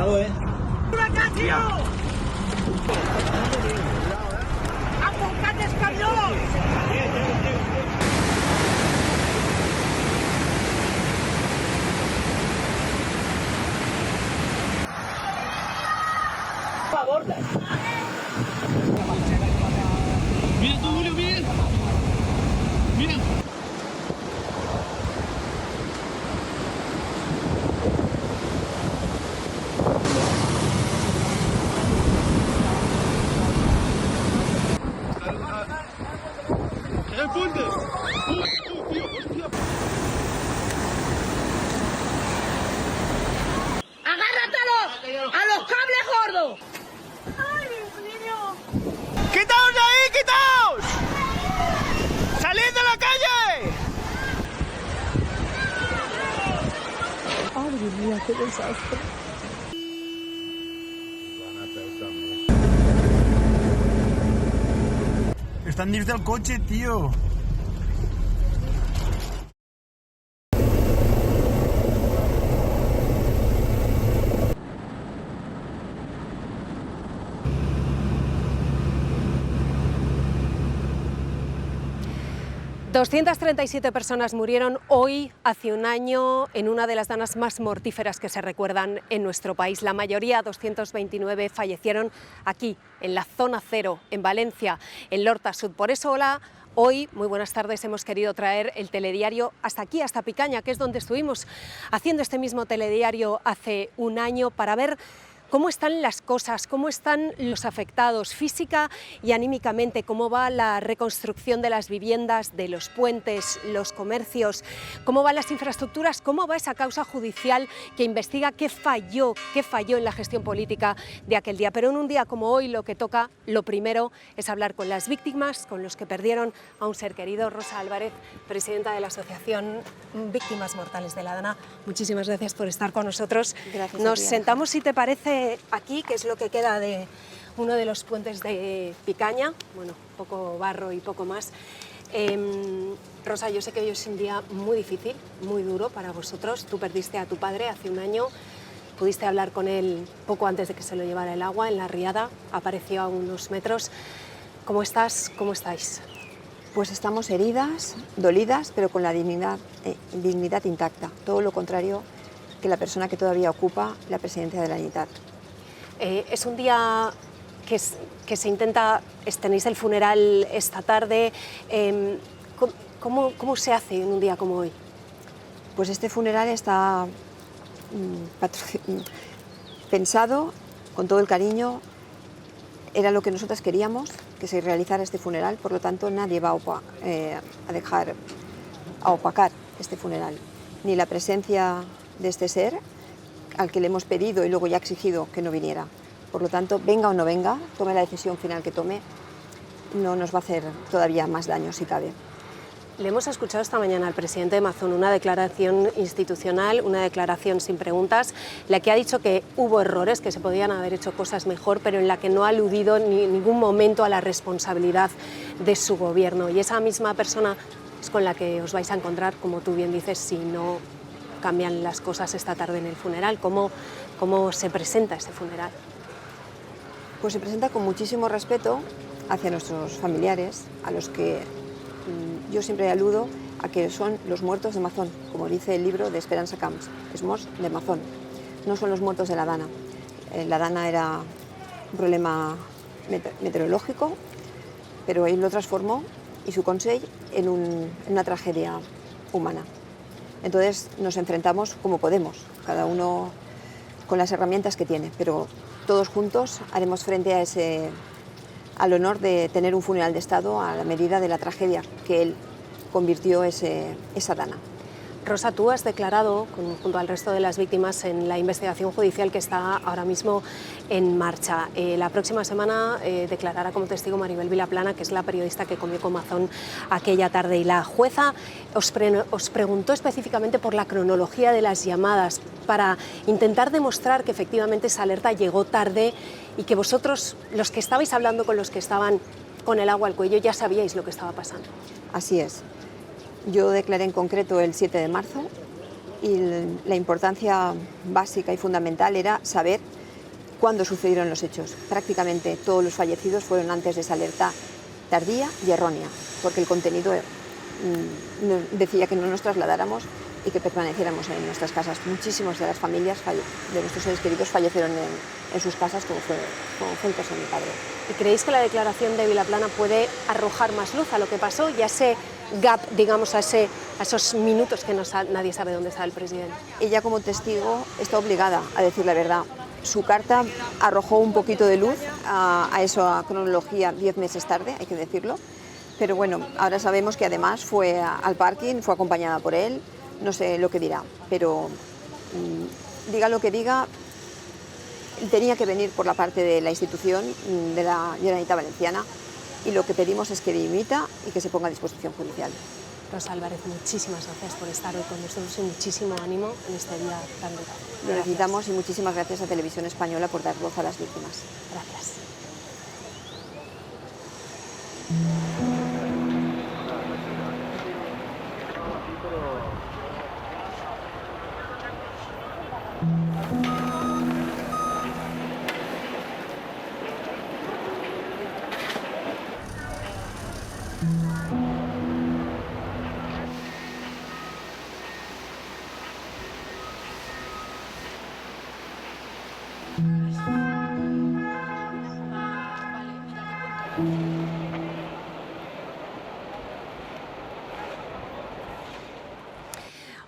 Cuidado, ¡Huracán, tío! ¡Enfócate, cabrón! Por favor. Mira tú, Julio, mira. Mira. ¡El punte! Tío, hostia. ¡Agárratelo! ¡A los cables gordos! ¡Ay, niño! ¡Quitaos de ahí, quitaos! ¡Salid de la calle! ¡Madre mía, qué desastre! Están dins del coche, tío. ...237 personas murieron hoy, hace un año, en una de las danas más mortíferas que se recuerdan en nuestro país. La mayoría, 229, fallecieron aquí, en la zona cero, en Valencia, en L'Horta Sud. Por eso, hoy, muy buenas tardes, hemos querido traer el telediario hasta aquí, hasta Picaña, que es donde estuvimos haciendo este mismo telediario hace un año, para ver cómo están las cosas, cómo están los afectados física y anímicamente, cómo va la reconstrucción de las viviendas, de los puentes, los comercios, cómo van las infraestructuras, cómo va esa causa judicial que investiga qué falló en la gestión política de aquel día. Pero en un día como hoy lo que toca, lo primero, es hablar con las víctimas, con los que perdieron a un ser querido. Rosa Álvarez, presidenta de la Asociación Víctimas Mortales de la Dana, muchísimas gracias por estar con nosotros. Gracias. Nos sentamos, si te parece, aquí, que es lo que queda de uno de los puentes de Picaña, bueno, poco barro y poco más. Rosa, yo sé que hoy es un día muy difícil, muy duro para vosotros. Tú perdiste a tu padre hace un año, pudiste hablar con él poco antes de que se lo llevara el agua en la riada, apareció a unos metros. ¿Cómo estás? ¿Cómo estáis? Pues estamos heridas, dolidas, pero con la dignidad intacta. Todo lo contrario que la persona que todavía ocupa la presidencia de la Generalitat. Es un día que se intenta, tenéis el funeral esta tarde. ¿Cómo se hace en un día como hoy? Pues este funeral está pensado con todo el cariño. Era lo que nosotras queríamos, que se realizara este funeral, por lo tanto nadie va a opacar este funeral. Ni la presencia de este ser, al que le hemos pedido y luego ya exigido que no viniera. Por lo tanto, venga o no venga, tome la decisión final que tome, no nos va a hacer todavía más daño si cabe. Le hemos escuchado esta mañana al presidente de Mazón una declaración institucional, una declaración sin preguntas, la que ha dicho que hubo errores, que se podían haber hecho cosas mejor, pero en la que no ha aludido en ningún momento a la responsabilidad de su gobierno. Y esa misma persona es con la que os vais a encontrar, como tú bien dices, si no cambian las cosas esta tarde en el funeral. ¿Cómo se presenta ese funeral? Pues se presenta con muchísimo respeto hacia nuestros familiares, a los que yo siempre aludo a que son los muertos de Mazón, como dice el libro de Esperanza Camps, es morts de Mazón, no son los muertos de la Dana. La Dana era un problema meteorológico, pero él lo transformó y su consell en una tragedia humana. Entonces nos enfrentamos como podemos, cada uno con las herramientas que tiene, pero todos juntos haremos frente al honor de tener un funeral de Estado a la medida de la tragedia que él convirtió esa Dana. Rosa, tú has declarado, junto al resto de las víctimas, en la investigación judicial que está ahora mismo en marcha. La próxima semana declarará como testigo Maribel Vilaplana, que es la periodista que comió con Mazón aquella tarde. Y la jueza os preguntó específicamente por la cronología de las llamadas, para intentar demostrar que efectivamente esa alerta llegó tarde y que vosotros, los que estabais hablando con los que estaban con el agua al cuello, ya sabíais lo que estaba pasando. Así es. Yo declaré en concreto el 7 de marzo y la importancia básica y fundamental era saber cuándo sucedieron los hechos. Prácticamente todos los fallecidos fueron antes de esa alerta tardía y errónea, porque el contenido decía que no nos trasladáramos y que permaneciéramos en nuestras casas. Muchísimas de las familias de nuestros seres queridos fallecieron en sus casas, como fue el caso de mi padre. ¿Y creéis que la declaración de Vilaplana puede arrojar más luz a lo que pasó y a ese gap, digamos, a esos minutos que nadie sabe dónde está el presidente? Ella, como testigo, está obligada a decir la verdad. Su carta arrojó un poquito de luz a esa cronología 10 meses tarde, hay que decirlo. Pero bueno, ahora sabemos que además fue al parking, fue acompañada por él. No sé lo que dirá, pero diga lo que diga, tenía que venir por la parte de la institución de la Generalitat Valenciana, y lo que pedimos es que dimita y que se ponga a disposición judicial. Rosa Álvarez, muchísimas gracias por estar hoy con nosotros y muchísimo ánimo en este día tan duro. Lo necesitamos, y muchísimas gracias a Televisión Española por dar voz a las víctimas. Gracias.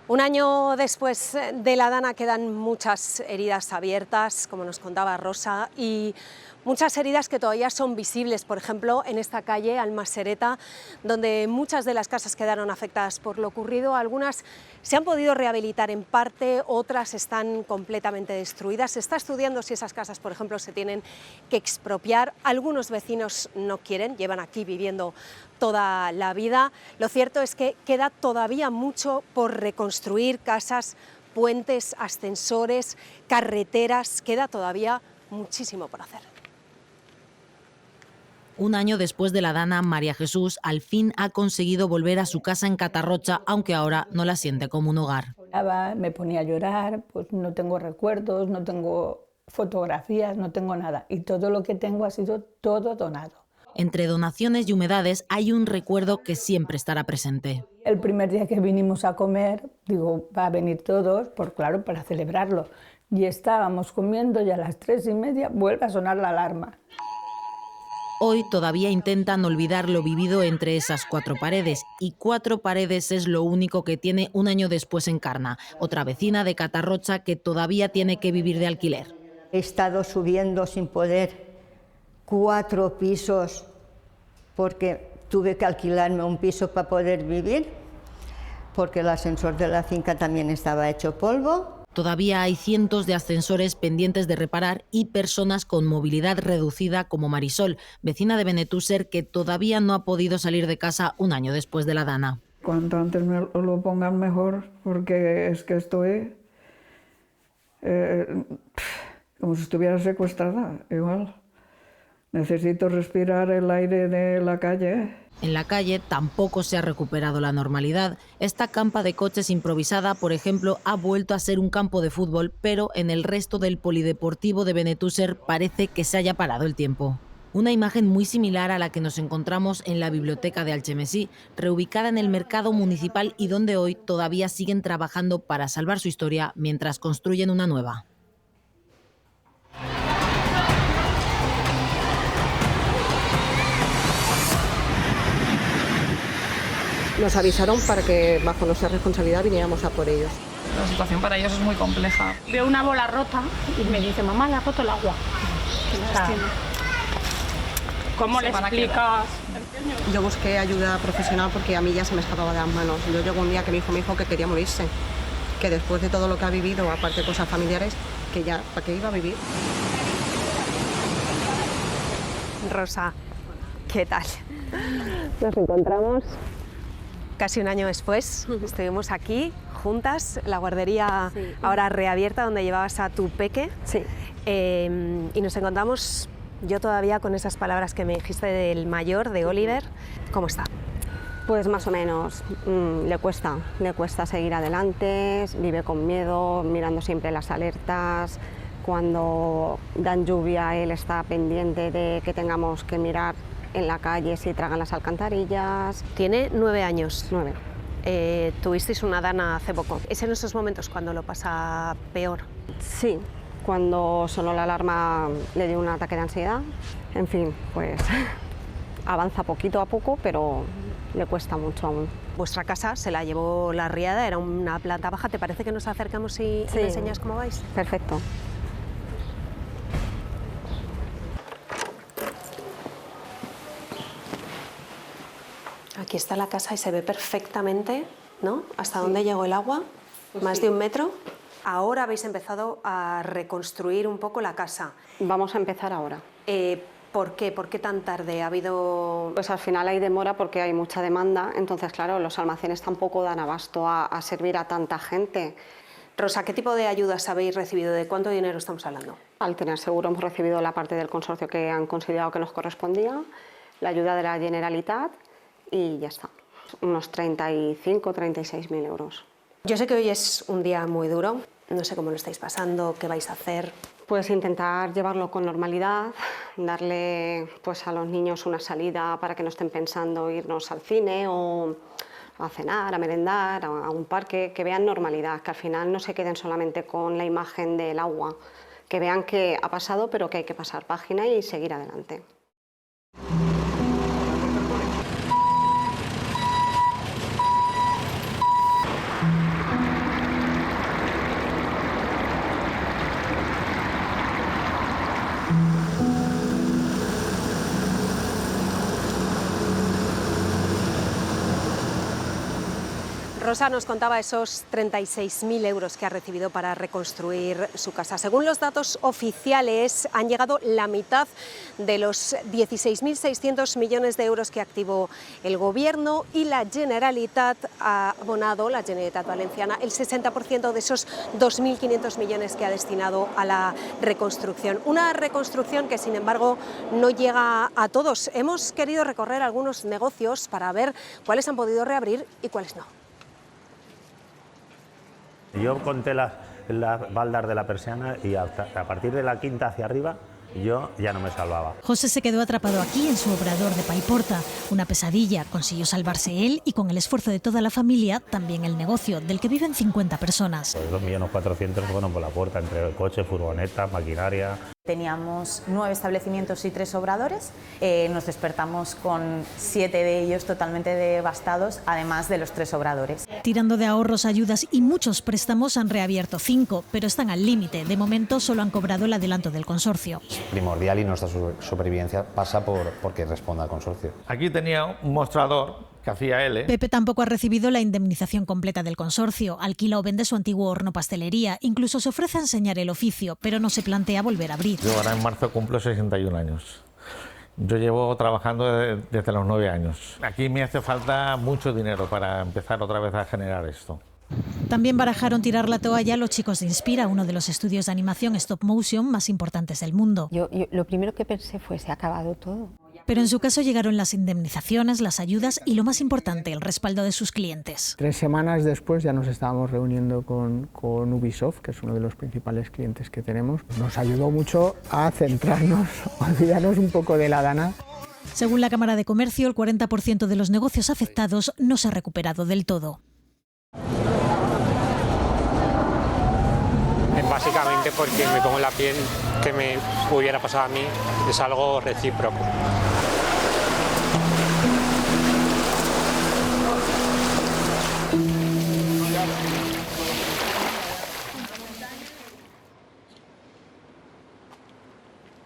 Un año después de la Dana quedan muchas heridas abiertas, como nos contaba Rosa, y muchas heridas que todavía son visibles, por ejemplo, en esta calle Almasereta, donde muchas de las casas quedaron afectadas por lo ocurrido. Algunas se han podido rehabilitar en parte, otras están completamente destruidas. Se está estudiando si esas casas, por ejemplo, se tienen que expropiar. Algunos vecinos no quieren, llevan aquí viviendo toda la vida. Lo cierto es que queda todavía mucho por reconstruir: casas, puentes, ascensores, carreteras. Queda todavía muchísimo por hacer. Un año después de la Dana, María Jesús al fin ha conseguido volver a su casa en Catarrocha, aunque ahora no la siente como un hogar. Me ponía a llorar, pues no tengo recuerdos, no tengo fotografías, no tengo nada. Y todo lo que tengo ha sido todo donado. Entre donaciones y humedades hay un recuerdo que siempre estará presente. El primer día que vinimos a comer, digo, va a venir todos, claro, para celebrarlo. Y estábamos comiendo y a las 3:30 vuelve a sonar la alarma. Hoy todavía intentan olvidar lo vivido entre esas 4 paredes, y 4 paredes es lo único que tiene un año después Encarna, otra vecina de Catarrocha que todavía tiene que vivir de alquiler. He estado subiendo sin poder 4 pisos porque tuve que alquilarme un piso para poder vivir, porque el ascensor de la finca también estaba hecho polvo. Todavía hay cientos de ascensores pendientes de reparar y personas con movilidad reducida como Marisol, vecina de Benetúser, que todavía no ha podido salir de casa un año después de la Dana. Cuanto antes me lo pongan mejor, porque es que estoy como si estuviera secuestrada, igual. Necesito respirar el aire de la calle. En la calle tampoco se ha recuperado la normalidad. Esta campa de coches improvisada, por ejemplo, ha vuelto a ser un campo de fútbol, pero en el resto del polideportivo de Benetúser parece que se haya parado el tiempo. Una imagen muy similar a la que nos encontramos en la biblioteca de Alchemesí, reubicada en el mercado municipal y donde hoy todavía siguen trabajando para salvar su historia mientras construyen una nueva. Nos avisaron para que bajo nuestra responsabilidad viniéramos a por ellos. La situación para ellos es muy compleja. Veo una bola rota y me dice, mamá, le ha roto el agua. ¿Cómo le explicas? Yo busqué ayuda profesional porque a mí ya se me escapaba de las manos. Yo llegó un día que me dijo que quería morirse, que después de todo lo que ha vivido, aparte de cosas familiares, que ya, ¿para qué iba a vivir? Rosa, ¿qué tal? Nos encontramos casi un año después. Estuvimos aquí juntas, la guardería ahora reabierta donde llevabas a tu peque. Sí. Y nos encontramos, yo todavía con esas palabras que me dijiste del mayor, de Oliver. ¿Cómo está? Pues más o menos, le cuesta seguir adelante, vive con miedo, mirando siempre las alertas, Cuando dan lluvia, él está pendiente de que tengamos que mirar en la calle si tragan las alcantarillas. Tiene 9 años. 9. Tuvisteis una dana hace poco. ¿Es en esos momentos cuando lo pasa peor? Sí, cuando sonó la alarma le dio un ataque de ansiedad. En fin, pues avanza poquito a poco, pero le cuesta mucho aún. Vuestra casa se la llevó la riada, era una planta baja. ¿Te parece que nos acercamos y me enseñas cómo vais? Perfecto. Aquí está la casa y se ve perfectamente, ¿no? ¿Hasta dónde llegó el agua? Más de 1 metro. Ahora habéis empezado a reconstruir un poco la casa. Vamos a empezar ahora. ¿Por qué? ¿Por qué tan tarde? ¿Ha habido...? Pues al final hay demora porque hay mucha demanda, entonces claro, los almacenes tampoco dan abasto a servir a tanta gente. Rosa, ¿qué tipo de ayudas habéis recibido? ¿De cuánto dinero estamos hablando? Al tener seguro hemos recibido la parte del consorcio que han considerado que nos correspondía, la ayuda de la Generalitat y ya está. Unos 35-36.000 euros. Yo sé que hoy es un día muy duro, no sé cómo lo estáis pasando, qué vais a hacer. Pues intentar llevarlo con normalidad, darle pues, a los niños una salida para que no estén pensando irnos al cine o a cenar, a merendar, a un parque, que vean normalidad, que al final no se queden solamente con la imagen del agua, que vean que ha pasado pero que hay que pasar página y seguir adelante. Rosa nos contaba esos 36.000 euros que ha recibido para reconstruir su casa. Según los datos oficiales, han llegado la mitad de los 16.600 millones de euros que activó el Gobierno y la Generalitat ha abonado, la Generalitat Valenciana, el 60% de esos 2.500 millones que ha destinado a la reconstrucción. Una reconstrucción que, sin embargo, no llega a todos. Hemos querido recorrer algunos negocios para ver cuáles han podido reabrir y cuáles no. Yo conté las baldas de la persiana y a partir de la quinta hacia arriba yo ya no me salvaba. José se quedó atrapado aquí en su obrador de Paiporta. Una pesadilla. Consiguió salvarse él y con el esfuerzo de toda la familia también el negocio, del que viven 50 personas. Pues 2.400.000 fueron por la puerta, entre coches, furgonetas, maquinaria. Teníamos 9 establecimientos y 3 obradores. Nos despertamos con 7 de ellos totalmente devastados, además de los 3 obradores. Tirando de ahorros, ayudas y muchos préstamos, han reabierto 5, pero están al límite. De momento solo han cobrado el adelanto del consorcio. Primordial y nuestra supervivencia pasa porque responda al consorcio. Aquí tenía un mostrador que hacía él. Pepe tampoco ha recibido la indemnización completa del consorcio. Alquila o vende su antiguo horno pastelería. Incluso se ofrece a enseñar el oficio, pero no se plantea volver a abrir. Yo ahora en marzo cumplo 61 años. Yo llevo trabajando desde los 9 años. Aquí me hace falta mucho dinero para empezar otra vez a generar esto. También barajaron tirar la toalla los chicos de Inspira, uno de los estudios de animación stop motion más importantes del mundo. Yo lo primero que pensé fue, se ha acabado todo. Pero en su caso llegaron las indemnizaciones, las ayudas y, lo más importante, el respaldo de sus clientes. 3 semanas después ya nos estábamos reuniendo con Ubisoft, que es uno de los principales clientes que tenemos. Nos ayudó mucho a centrarnos, olvidarnos un poco de la dana. Según la Cámara de Comercio, el 40% de los negocios afectados no se ha recuperado del todo. Básicamente porque me pongo en la piel que me hubiera pasado a mí, es algo recíproco.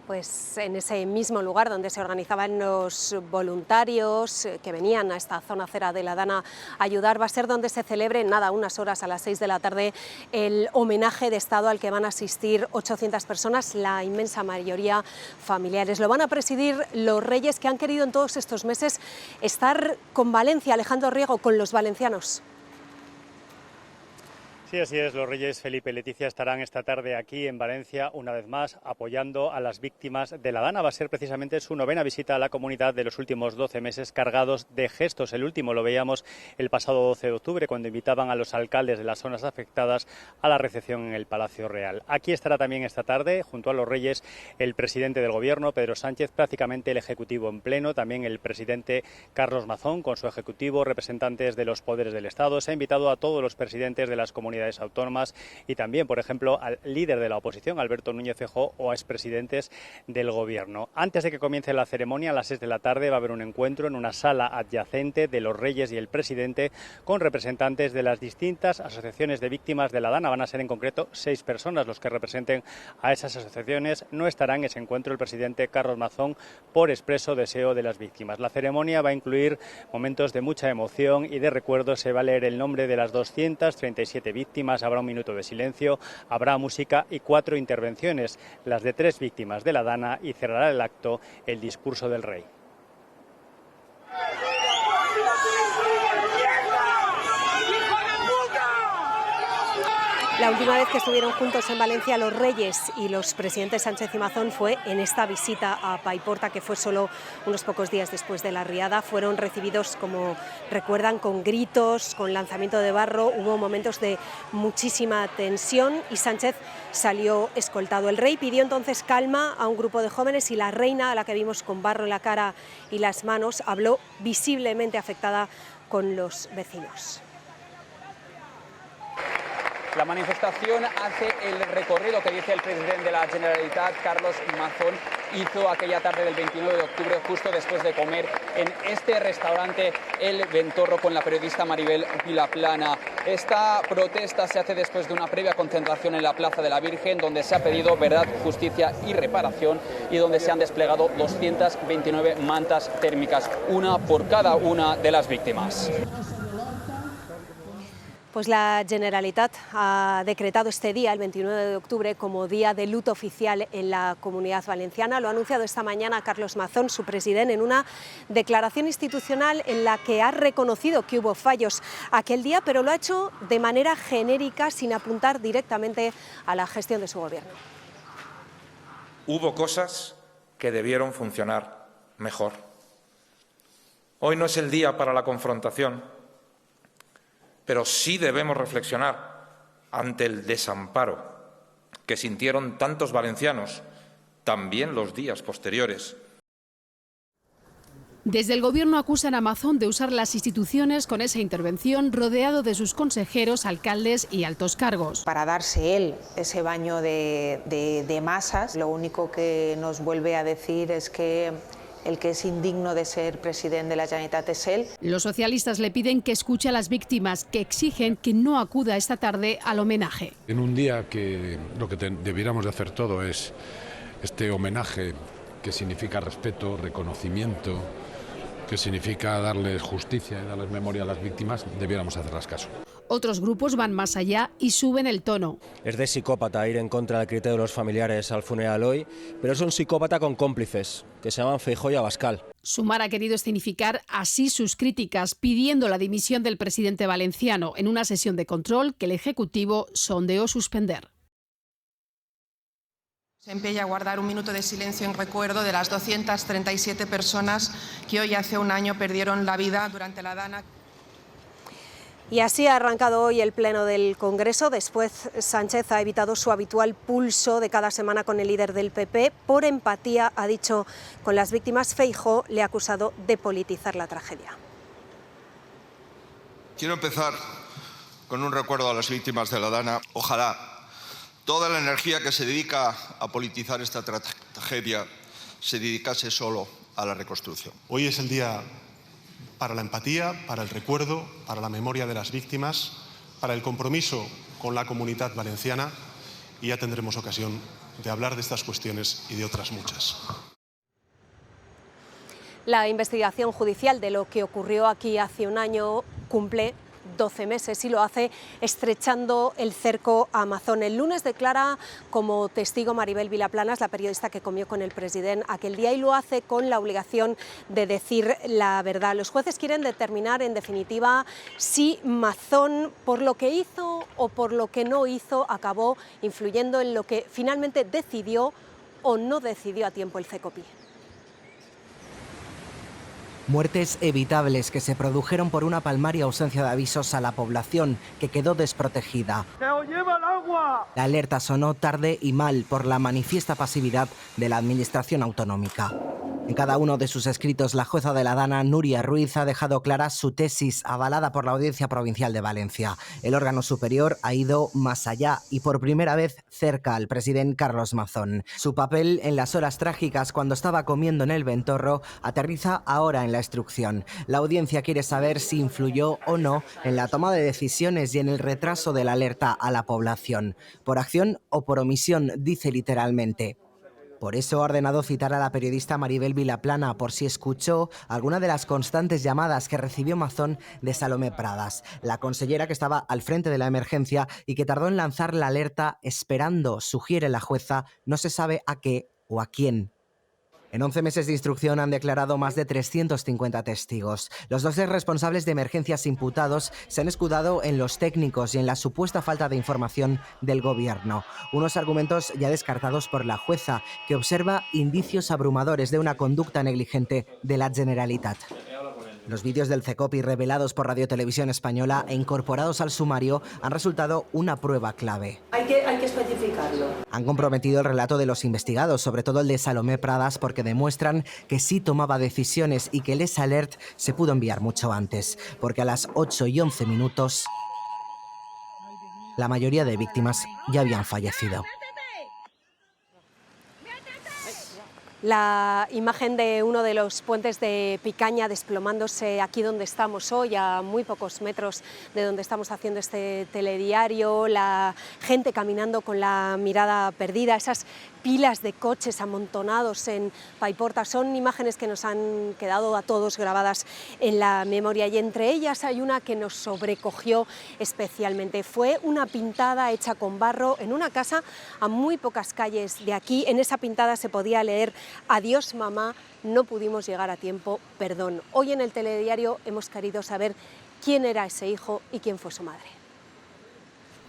Pues en ese mismo lugar donde se organizaban los voluntarios que venían a esta zona cera de la Dana a ayudar, va a ser donde se celebre, nada, unas horas, a las 6 de la tarde, el homenaje de Estado al que van a asistir 800 personas, la inmensa mayoría familiares. Lo van a presidir los reyes que han querido en todos estos meses estar con Valencia, Alejandro Riego, con los valencianos. Sí, así es. Los reyes Felipe y Leticia estarán esta tarde aquí en Valencia, una vez más, apoyando a las víctimas de la Dana. Va a ser precisamente su 9ª visita a la comunidad de los últimos 12 meses, cargados de gestos. El último lo veíamos el pasado 12 de octubre, cuando invitaban a los alcaldes de las zonas afectadas a la recepción en el Palacio Real. Aquí estará también esta tarde, junto a los reyes, el presidente del Gobierno, Pedro Sánchez, prácticamente el Ejecutivo en pleno, también el presidente Carlos Mazón, con su Ejecutivo, representantes de los poderes del Estado. Se ha invitado a todos los presidentes de las comunidades autónomas y también, por ejemplo, al líder de la oposición, Alberto Núñez Feijóo, o a expresidentes del Gobierno. Antes de que comience la ceremonia, a las 6 de la tarde, va a haber un encuentro en una sala adyacente de los reyes y el presidente con representantes de las distintas asociaciones de víctimas de la Dana. Van a ser en concreto 6 personas los que representen a esas asociaciones. No estará en ese encuentro el presidente Carlos Mazón por expreso deseo de las víctimas. La ceremonia va a incluir momentos de mucha emoción y de recuerdo. Se va a leer el nombre de las 237 víctimas, habrá un minuto de silencio, habrá música y 4 intervenciones, las de 3 víctimas de la Dana, y cerrará el acto el discurso del rey. La última vez que estuvieron juntos en Valencia los reyes y los presidentes Sánchez y Mazón fue en esta visita a Paiporta, que fue solo unos pocos días después de la riada. Fueron recibidos, como recuerdan, con gritos, con lanzamiento de barro. Hubo momentos de muchísima tensión y Sánchez salió escoltado. El rey pidió entonces calma a un grupo de jóvenes y la reina, a la que vimos con barro en la cara y las manos, habló visiblemente afectada con los vecinos. La manifestación hace el recorrido que dice el presidente de la Generalitat, Carlos Mazón, hizo aquella tarde del 29 de octubre, justo después de comer en este restaurante El Ventorro con la periodista Maribel Vilaplana. Esta protesta se hace después de una previa concentración en la Plaza de la Virgen, donde se ha pedido verdad, justicia y reparación, y donde se han desplegado 229 mantas térmicas, una por cada una de las víctimas. Pues la Generalitat ha decretado este día, el 29 de octubre, como día de luto oficial en la Comunidad Valenciana. Lo ha anunciado esta mañana Carlos Mazón, su presidente, en una declaración institucional en la que ha reconocido que hubo fallos aquel día, pero lo ha hecho de manera genérica, sin apuntar directamente a la gestión de su gobierno. Hubo cosas que debieron funcionar mejor. Hoy no es el día para la confrontación, pero sí debemos reflexionar ante el desamparo que sintieron tantos valencianos, también los días posteriores. Desde el Gobierno acusan a Mazón de usar las instituciones con esa intervención, rodeado de sus consejeros, alcaldes y altos cargos. Para darse él ese baño de masas, lo único que nos vuelve a decir es que el que es indigno de ser presidente de la Generalitat es él. Los socialistas le piden que escuche a las víctimas, que exigen que no acuda esta tarde al homenaje. En un día que lo que debiéramos de hacer todo es este homenaje que significa respeto, reconocimiento, que significa darles justicia y darles memoria a las víctimas, debiéramos hacerlas caso. Otros grupos van más allá y suben el tono. Es de psicópata ir en contra del criterio de los familiares al funeral hoy, pero es un psicópata con cómplices, que se llaman Feijóo y Abascal. Sumar ha querido escenificar así sus críticas, pidiendo la dimisión del presidente valenciano en una sesión de control que el Ejecutivo sondeó suspender. Se empeña a guardar un minuto de silencio en recuerdo de las 237 personas que hoy hace un año perdieron la vida durante la Dana. Y así ha arrancado hoy el pleno del Congreso. Después Sánchez ha evitado su habitual pulso de cada semana con el líder del PP. Por empatía, ha dicho, con las víctimas. Feijóo le ha acusado de politizar la tragedia. Quiero empezar con un recuerdo a las víctimas de la Dana. Ojalá toda la energía que se dedica a politizar esta tragedia se dedicase solo a la reconstrucción. Hoy es el día para la empatía, para el recuerdo, para la memoria de las víctimas, para el compromiso con la Comunidad Valenciana, y ya tendremos ocasión de hablar de estas cuestiones y de otras muchas. La investigación judicial de lo que ocurrió aquí hace un año cumple 12 meses y lo hace estrechando el cerco a Mazón. El lunes declara como testigo Maribel Vilaplanas, la periodista que comió con el presidente aquel día, y lo hace con la obligación de decir la verdad. Los jueces quieren determinar en definitiva si Mazón, por lo que hizo o por lo que no hizo, acabó influyendo en lo que finalmente decidió o no decidió a tiempo el CECOPI. Muertes evitables que se produjeron por una palmaria ausencia de avisos a la población, que quedó desprotegida. ¡Se os lleva el agua! La alerta sonó tarde y mal por la manifiesta pasividad de la administración autonómica. En cada uno de sus escritos, la jueza de la Dana, Nuria Ruiz, ha dejado clara su tesis, avalada por la Audiencia Provincial de Valencia. El órgano superior ha ido más allá y por primera vez cerca al presidente Carlos Mazón. Su papel en las horas trágicas cuando estaba comiendo en el Ventorro aterriza ahora en la instrucción. La audiencia quiere saber si influyó o no en la toma de decisiones y en el retraso de la alerta a la población. Por acción o por omisión, dice literalmente. Por eso ha ordenado citar a la periodista Maribel Vilaplana por si escuchó alguna de las constantes llamadas que recibió Mazón de Salomé Pradas, la consellera que estaba al frente de la emergencia y que tardó en lanzar la alerta esperando, sugiere la jueza, no se sabe a qué o a quién. En 11 meses de instrucción han declarado más de 350 testigos. Los 12 responsables de emergencias imputados se han escudado en los técnicos y en la supuesta falta de información del gobierno. Unos argumentos ya descartados por la jueza, que observa indicios abrumadores de una conducta negligente de la Generalitat. Los vídeos del CECOPI revelados por Radio Televisión Española e incorporados al sumario han resultado una prueba clave. Hay que especificarlo. Han comprometido el relato de los investigados, sobre todo el de Salomé Pradas, porque demuestran que sí tomaba decisiones y que el S-Alert se pudo enviar mucho antes, porque a las 8 y 11 minutos la mayoría de víctimas ya habían fallecido. La imagen de uno de los puentes de Picaña desplomándose aquí donde estamos hoy, a muy pocos metros de donde estamos haciendo este telediario, la gente caminando con la mirada perdida, esas pilas de coches amontonados en Paiporta, son imágenes que nos han quedado a todos grabadas en la memoria, y entre ellas hay una que nos sobrecogió especialmente. Fue una pintada hecha con barro en una casa a muy pocas calles de aquí. En esa pintada se podía leer: adiós mamá, no pudimos llegar a tiempo, perdón. Hoy en el telediario hemos querido saber quién era ese hijo y quién fue su madre.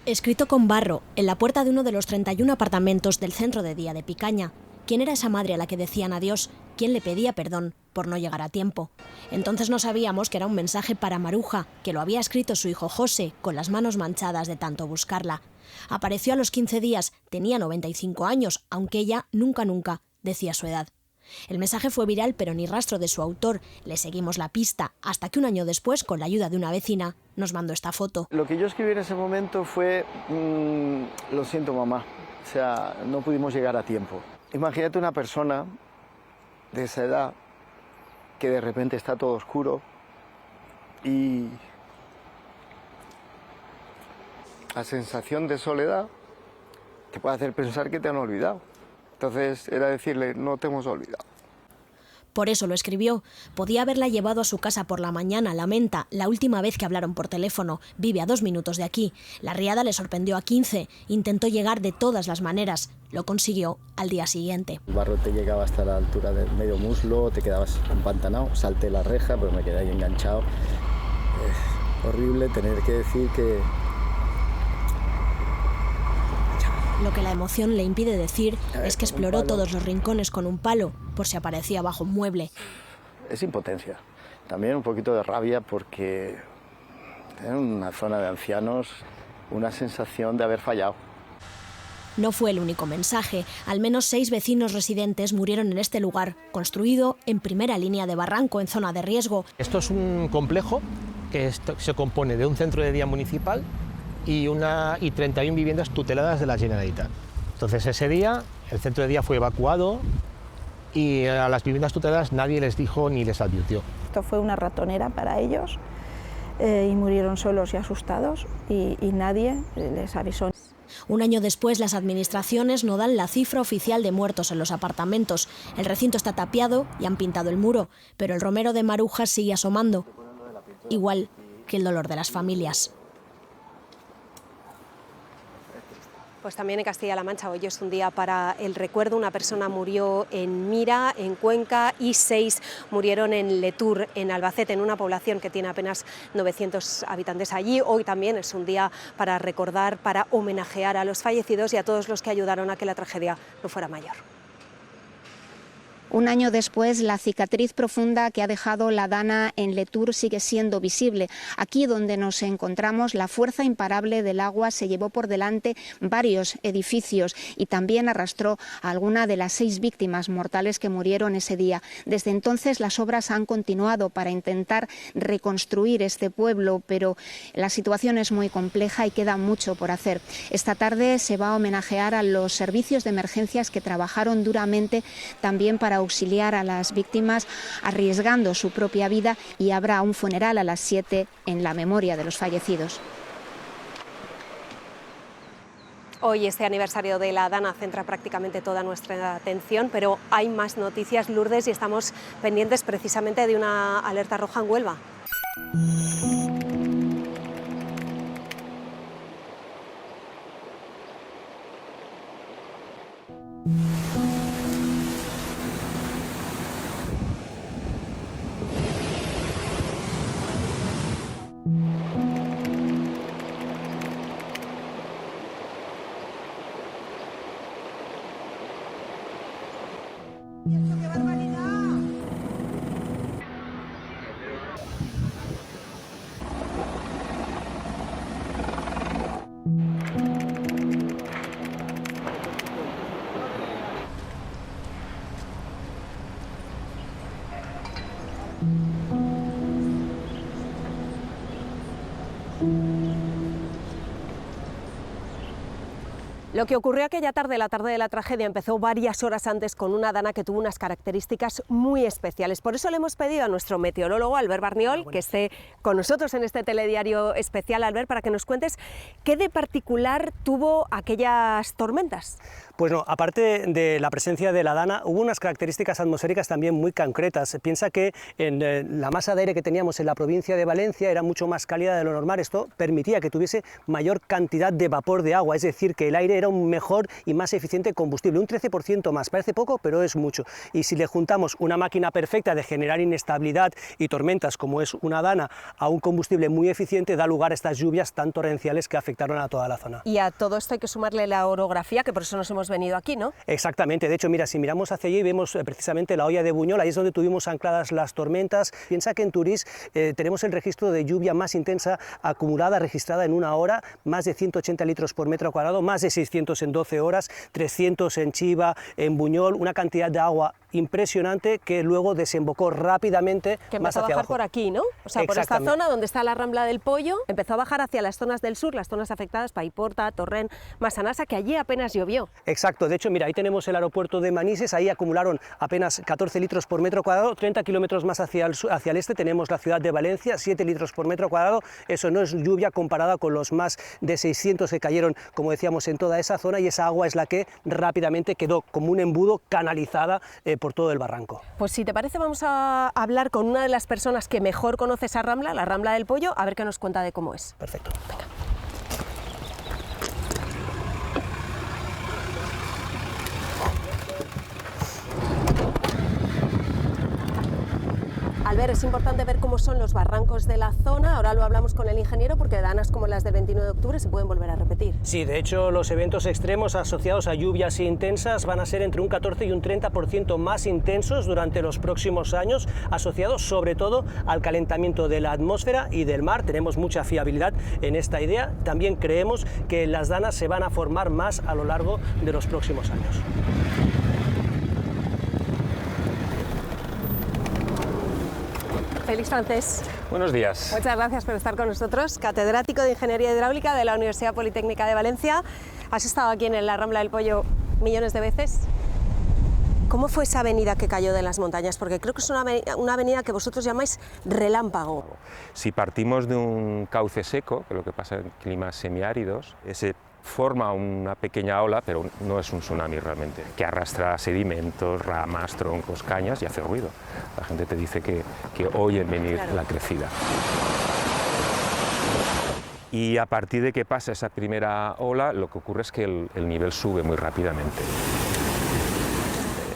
Escrito con barro en la puerta de uno de los 31 apartamentos del centro de día de Picaña. ¿Quién era esa madre a la que decían adiós? ¿Quién le pedía perdón por no llegar a tiempo? Entonces no sabíamos que era un mensaje para Maruja, que lo había escrito su hijo José, con las manos manchadas de tanto buscarla. Apareció a los 15 días, tenía 95 años, aunque ella nunca decía su edad. El mensaje fue viral, pero ni rastro de su autor. Le seguimos la pista, hasta que un año después, con la ayuda de una vecina, nos mandó esta foto. Lo que yo escribí en ese momento fue: lo siento mamá, o sea, no pudimos llegar a tiempo. Imagínate una persona de esa edad que de repente está todo oscuro y la sensación de soledad te puede hacer pensar que te han olvidado. Entonces era decirle: no te hemos olvidado. Por eso lo escribió. Podía haberla llevado a su casa por la mañana, lamenta, la última vez que hablaron por teléfono. Vive a 2 minutos de aquí. La riada le sorprendió a 15. Intentó llegar de todas las maneras. Lo consiguió al día siguiente. El barro te llegaba hasta la altura del medio muslo, te quedabas empantanado. Salté la reja, pero me quedé ahí enganchado. Es horrible tener que decir que... Lo que la emoción le impide decir es que exploró todos los rincones con un palo, por si aparecía bajo un mueble. Es impotencia. También un poquito de rabia porque en una zona de ancianos, una sensación de haber fallado. No fue el único mensaje. Al menos 6 vecinos residentes murieron en este lugar, construido en primera línea de barranco, en zona de riesgo. Esto es un complejo que se compone de un centro de día municipal y 31 viviendas tuteladas de la Generalitat. Entonces ese día el centro de día fue evacuado y a las viviendas tuteladas nadie les dijo ni les advirtió. Esto fue una ratonera para ellos y murieron solos y asustados y nadie les avisó. Un año después, las administraciones no dan la cifra oficial de muertos en los apartamentos. El recinto está tapiado y han pintado el muro, pero el romero de Maruja sigue asomando. Igual que el dolor de las familias. Pues también en Castilla-La Mancha hoy es un día para el recuerdo. Una persona murió en Mira, en Cuenca, y 6 murieron en Letur, en Albacete, en una población que tiene apenas 900 habitantes allí. Hoy también es un día para recordar, para homenajear a los fallecidos y a todos los que ayudaron a que la tragedia no fuera mayor. Un año después, la cicatriz profunda que ha dejado la Dana en Letur sigue siendo visible. Aquí donde nos encontramos, la fuerza imparable del agua se llevó por delante varios edificios y también arrastró a alguna de las 6 víctimas mortales que murieron ese día. Desde entonces las obras han continuado para intentar reconstruir este pueblo, pero la situación es muy compleja y queda mucho por hacer. Esta tarde se va a homenajear a los servicios de emergencias que trabajaron duramente también para auxiliar a las víctimas, arriesgando su propia vida, y habrá un funeral a las 7 en la memoria de los fallecidos. Hoy este aniversario de la Dana centra prácticamente toda nuestra atención, pero hay más noticias, Lourdes, y estamos pendientes precisamente de una alerta roja en Huelva. Lo que ocurrió aquella tarde, la tarde de la tragedia, empezó varias horas antes con una Dana que tuvo unas características muy especiales. Por eso le hemos pedido a nuestro meteorólogo, Albert Barniol, que esté con nosotros en este telediario especial. Albert, para que nos cuentes qué de particular tuvo aquellas tormentas. Pues no, aparte de la presencia de la Dana, hubo unas características atmosféricas también muy concretas. Piensa que en la masa de aire que teníamos en la provincia de Valencia era mucho más cálida de lo normal. Esto permitía que tuviese mayor cantidad de vapor de agua, es decir, que el aire era un mejor y más eficiente combustible, un 13% más. Parece poco, pero es mucho. Y si le juntamos una máquina perfecta de generar inestabilidad y tormentas como es una Dana a un combustible muy eficiente, da lugar a estas lluvias tan torrenciales que afectaron a toda la zona. Y a todo esto hay que sumarle la orografía, que por eso nos hemos venido aquí, ¿no? Exactamente. De hecho, mira, si miramos hacia allí vemos precisamente la hoya de Buñol, ahí es donde tuvimos ancladas las tormentas. Piensa que en Turís tenemos el registro de lluvia más intensa acumulada, registrada en una hora, más de 180 litros por metro cuadrado, más de 600 en 12 horas, 300 en Chiva, en Buñol, una cantidad de agua impresionante que luego desembocó rápidamente que más empezó hacia a bajar abajo. Por aquí, ¿no? O sea, por esta zona donde está la Rambla del Pollo, empezó a bajar hacia las zonas del sur, las zonas afectadas, Paiporta, Torrent, Massanassa, que allí apenas llovió. Exacto, de hecho, mira, ahí tenemos el aeropuerto de Manises, ahí acumularon apenas 14 litros por metro cuadrado, 30 kilómetros más hacia el este tenemos la ciudad de Valencia, 7 litros por metro cuadrado. Eso no es lluvia comparada con los más de 600 que cayeron, como decíamos, en toda esa zona, y esa agua es la que rápidamente quedó como un embudo canalizada por todo el barranco. Pues si te parece vamos a hablar con una de las personas que mejor conoce esa Rambla, la Rambla del Pollo, a ver qué nos cuenta de cómo es. Perfecto. Venga. Albert, es importante ver cómo son los barrancos de la zona. Ahora lo hablamos con el ingeniero, porque danas como las del 29 de octubre se pueden volver a repetir. Sí, de hecho los eventos extremos asociados a lluvias intensas van a ser entre un 14 y un 30% más intensos durante los próximos años, asociados sobre todo al calentamiento de la atmósfera y del mar. Tenemos mucha fiabilidad en esta idea. También creemos que las danas se van a formar más a lo largo de los próximos años. Félix Francés. Buenos días. Muchas gracias por estar con nosotros, catedrático de Ingeniería Hidráulica de la Universidad Politécnica de Valencia. Has estado aquí en la Rambla del Pollo millones de veces. ¿Cómo fue esa avenida que cayó de las montañas? Porque creo que es una avenida que vosotros llamáis relámpago. Si partimos de un cauce seco, que es lo que pasa en climas semiáridos, ese forma una pequeña ola, pero no es un tsunami realmente, que arrastra sedimentos, ramas, troncos, cañas y hace ruido. La gente te dice que oyen venir la crecida. Y a partir de que pasa esa primera ola, lo que ocurre es que el nivel sube muy rápidamente.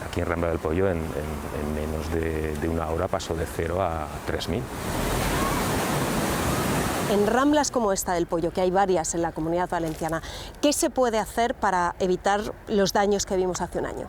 Aquí en Rambla del Poyo, en menos de una hora, pasó de 0 a 3.000. En ramblas como esta del Poyo, que hay varias en la Comunidad Valenciana, ¿qué se puede hacer para evitar los daños que vimos hace un año?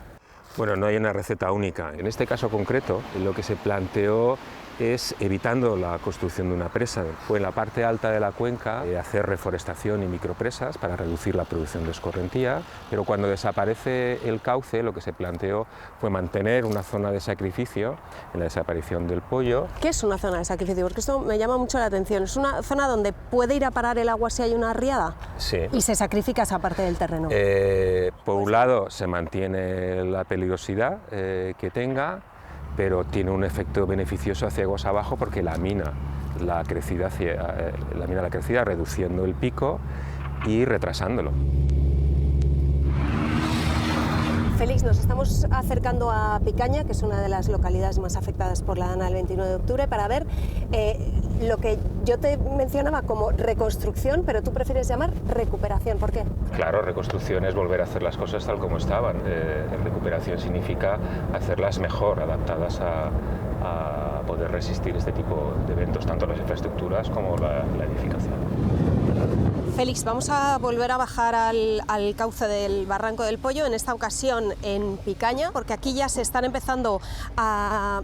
Bueno, no hay una receta única. En este caso concreto, lo que se planteó es, evitando la construcción de una presa, fue en la parte alta de la cuenca hacer reforestación y micropresas para reducir la producción de escorrentía, pero cuando desaparece el cauce, lo que se planteó fue mantener una zona de sacrificio en la desaparición del Poyo. ¿Qué es una zona de sacrificio? Porque esto me llama mucho la atención. ¿Es una zona donde puede ir a parar el agua si hay una riada? Sí. ¿Y se sacrifica esa parte del terreno? Por un lado se mantiene la peligrosidad que tenga, pero tiene un efecto beneficioso hacia aguas abajo porque lamina la crecida, reduciendo el pico y retrasándolo. Félix, nos estamos acercando a Picaña, que es una de las localidades más afectadas por la dana del 29 de octubre, para ver lo que yo te mencionaba como reconstrucción, pero tú prefieres llamar recuperación. ¿Por qué? Claro, reconstrucción es volver a hacer las cosas tal como estaban. Recuperación significa hacerlas mejor, adaptadas a poder resistir este tipo de eventos, tanto las infraestructuras como la edificación. Félix, vamos a volver a bajar al cauce del Barranco del Poyo, en esta ocasión en Picaña, porque aquí ya se están empezando a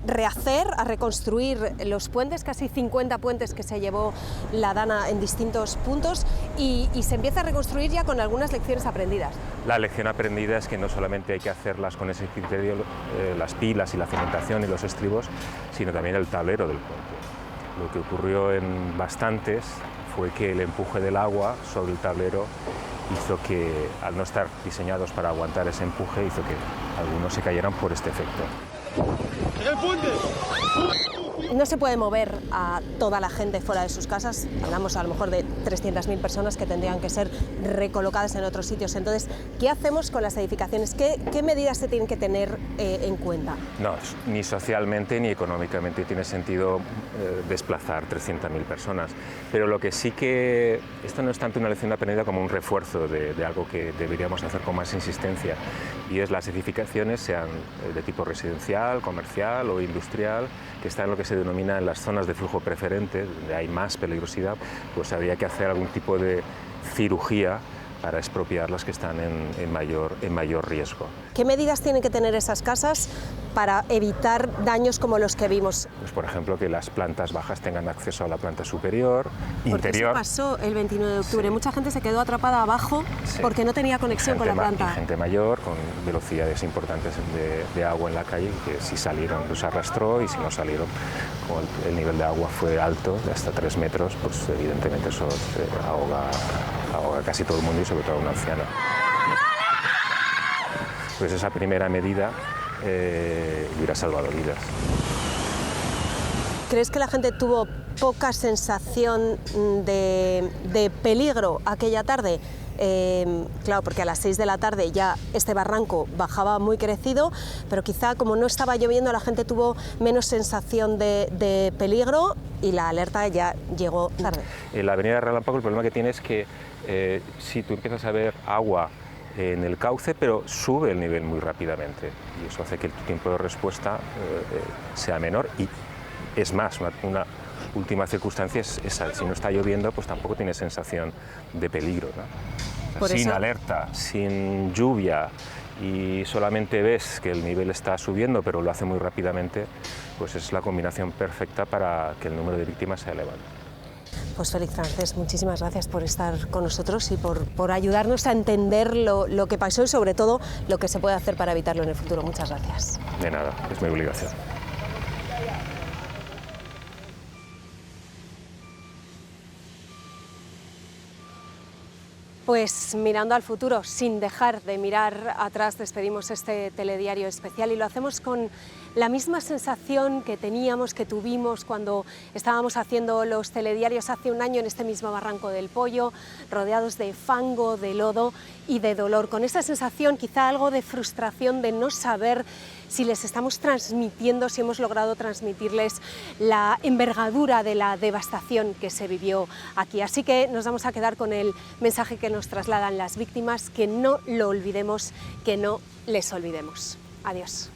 rehacer, a reconstruir los puentes, casi 50 puentes que se llevó la dana en distintos puntos, y se empieza a reconstruir ya con algunas lecciones aprendidas. La lección aprendida es que no solamente hay que hacerlas con ese criterio, las pilas y la cimentación y los estribos, sino también el tablero del puente. Lo que ocurrió en bastantes fue que el empuje del agua sobre el tablero hizo que, al no estar diseñados para aguantar ese empuje, hizo que algunos se cayeran por este efecto. ¡El puente! No se puede mover a toda la gente fuera de sus casas, hablamos a lo mejor de 300.000 personas que tendrían que ser recolocadas en otros sitios. Entonces, ¿qué hacemos con las edificaciones? ¿Qué medidas se tienen que tener en cuenta? No, ni socialmente ni económicamente tiene sentido desplazar 300.000 personas, pero lo que sí que, esto no es tanto una lección aprendida como un refuerzo de algo que deberíamos hacer con más insistencia, y es las edificaciones, sean de tipo residencial, comercial o industrial, que están en lo que se denomina en las zonas de flujo preferente, donde hay más peligrosidad, pues habría que hacer algún tipo de cirugía para expropiar las que están en mayor riesgo. ¿Qué medidas tienen que tener esas casas para evitar daños como los que vimos? Pues, por ejemplo, que las plantas bajas tengan acceso a la planta superior, interior. Porque eso pasó el 29 de octubre. Sí. Mucha gente se quedó atrapada abajo, sí, porque no tenía conexión con la planta. Y gente mayor, con velocidades importantes de agua en la calle, que si salieron los arrastró, y si no salieron, como el nivel de agua fue alto, de hasta 3 metros, pues evidentemente eso ahoga casi todo el mundo y sobre todo a un anciano. Pues esa primera medida hubiera salvado vidas. ¿Crees que la gente tuvo poca sensación de peligro aquella tarde? Claro, porque a las 6 de la tarde ya este barranco bajaba muy crecido, pero quizá como no estaba lloviendo la gente tuvo menos sensación de peligro y la alerta ya llegó tarde. En la avenida Relámpago el problema que tiene es que si tú empiezas a ver agua en el cauce, pero sube el nivel muy rápidamente, y eso hace que el tiempo de respuesta sea menor, y es más, una última circunstancia es esa: si no está lloviendo, pues tampoco tienes sensación de peligro, ¿no? Sin alerta, sin lluvia, y solamente ves que el nivel está subiendo, pero lo hace muy rápidamente, pues es la combinación perfecta para que el número de víctimas sea elevado. Pues Félix Francés, muchísimas gracias por estar con nosotros y por ayudarnos a entender lo que pasó y sobre todo lo que se puede hacer para evitarlo en el futuro. Muchas gracias. De nada, es mi obligación. Pues mirando al futuro, sin dejar de mirar atrás, despedimos este telediario especial y lo hacemos con la misma sensación que teníamos, que tuvimos cuando estábamos haciendo los telediarios hace un año en este mismo Barranco del Pollo, rodeados de fango, de lodo y de dolor, con esa sensación, quizá algo de frustración, de no saber si les estamos transmitiendo, si hemos logrado transmitirles la envergadura de la devastación que se vivió aquí. Así que nos vamos a quedar con el mensaje que nos trasladan las víctimas, que no lo olvidemos, que no les olvidemos. Adiós.